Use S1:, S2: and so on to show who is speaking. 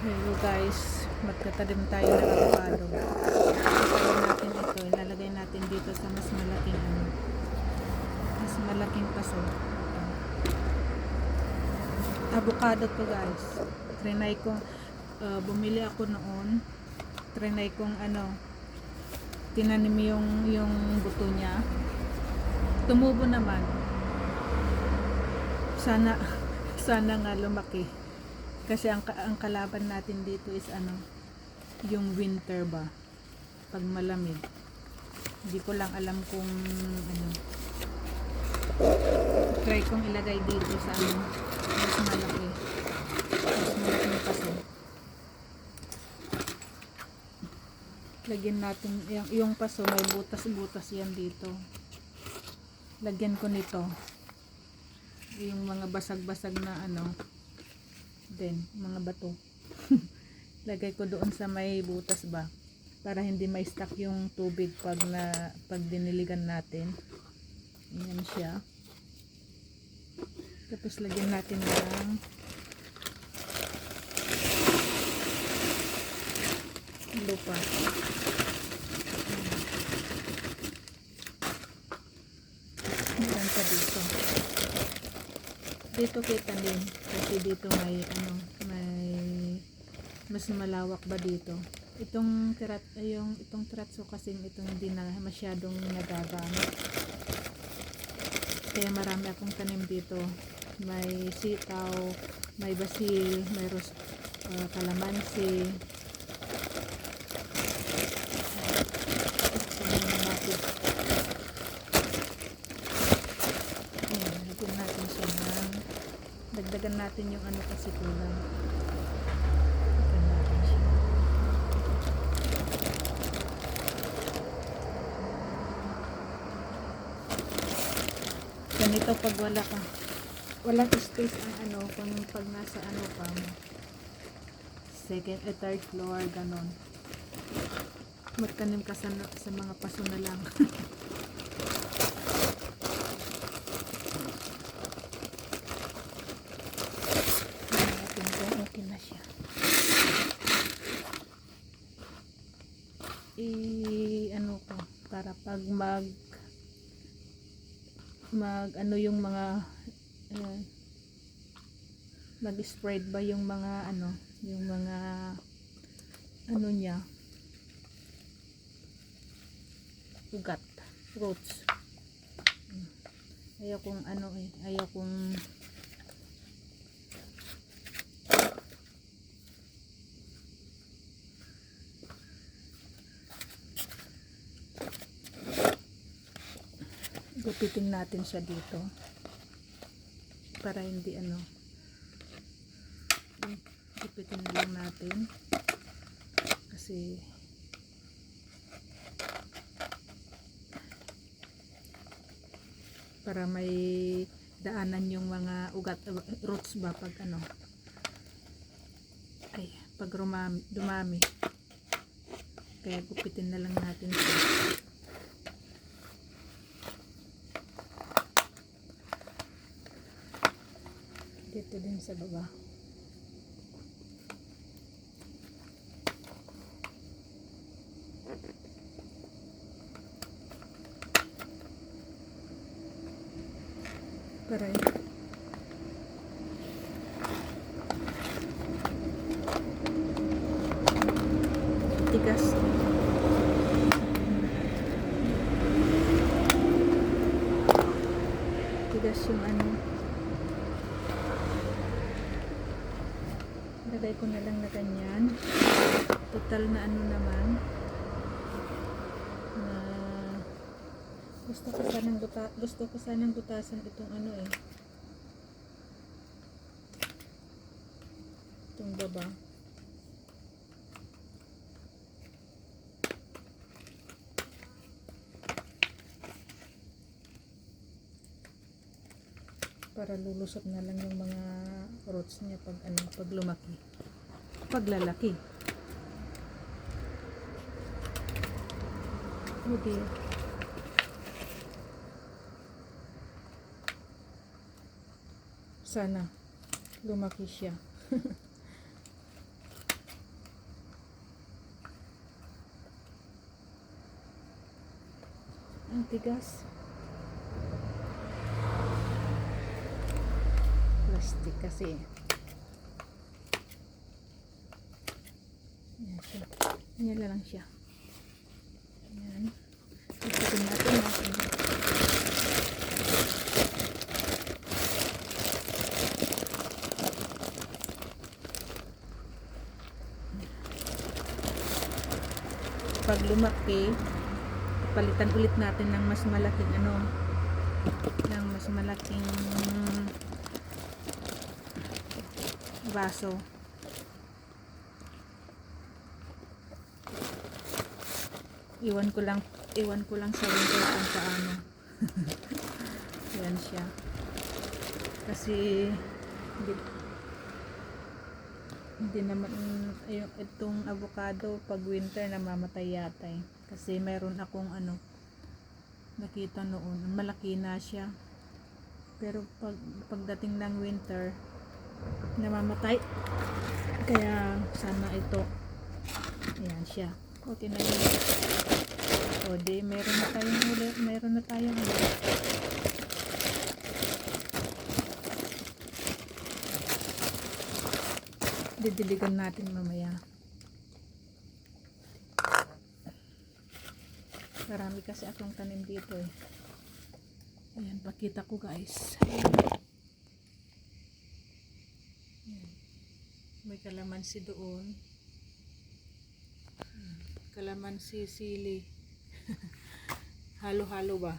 S1: Hello guys, magtatanim tayo ng avocado. Ilalagay natin ito, ilalagay natin dito sa mas malaking paso. Avocado to guys. Trinay ko, bumili ako noon. Trinay kong tinanim yung buto niya. Tumubo naman. Sana nga lumaki. Kasi ang kalaban natin dito is yung winter ba, pag malamig. Hindi ko lang alam kung try kong ilagay dito sa mas malaking paso. Lagyan natin yung paso, may butas-butas yan dito. Lagyan ko nito yung mga basag-basag na mga bato. Lagay ko doon sa may butas ba, para hindi may stuck yung tubig pag diniligan natin. Ayan siya. Tapos lagyan natin ng lupa. Ayan pa dito. Dito kita din kasi dito may mas malawak ba dito. Itong teratso kasi itong hindi na masyadong nagagamit. Kaya marami akong tanim dito. May sitaw, may basil, may kalamansi. Dagdagan natin yung kasi kulang. Dagdagan natin siya. Ganito pag walang space ang pag nasa pa second or third floor, ganon. Magtanim ka sa mga paso na lang. Ko para pag yung mga mag-spread ba yung mga niya ugat, roots. Ayaw kong gupitin natin siya dito para hindi gupitin na lang natin kasi para may daanan yung mga ugat, roots ba pag pag dumami, kaya gupitin na lang natin siya. Dito din sa baba. Para tigas. Tigas yung lagay ko na lang na ganyan. Total na naman na gusto ko sanang butasan itong itong baba. Para lulusot na lang yung mga roots niya pag lumaki, paglalaki. Okay. Sana lumaki siya. Ang tigas. Plastic kasi. Ayan siya. Ayan lang siya. Ayan. Isutin natin. Pag lumaki, palitan ulit natin ng mas malaking baso. Iwan ko lang sa winter kung paano. Yan siya. Kasi hindi naman itong avocado pag winter namamatay yata eh. Kasi meron akong nakita noon, malaki na siya. Pero pagdating ng winter namamatay. Kaya sana ito. Ayan siya. Okay na yun. O di, meron na tayong didiligan natin mamaya. Marami kasi akong tanim dito eh. Ayan, pakita ko guys. Ayan. May kalamansi doon. Kalamansi, sili. Halo-halo ba?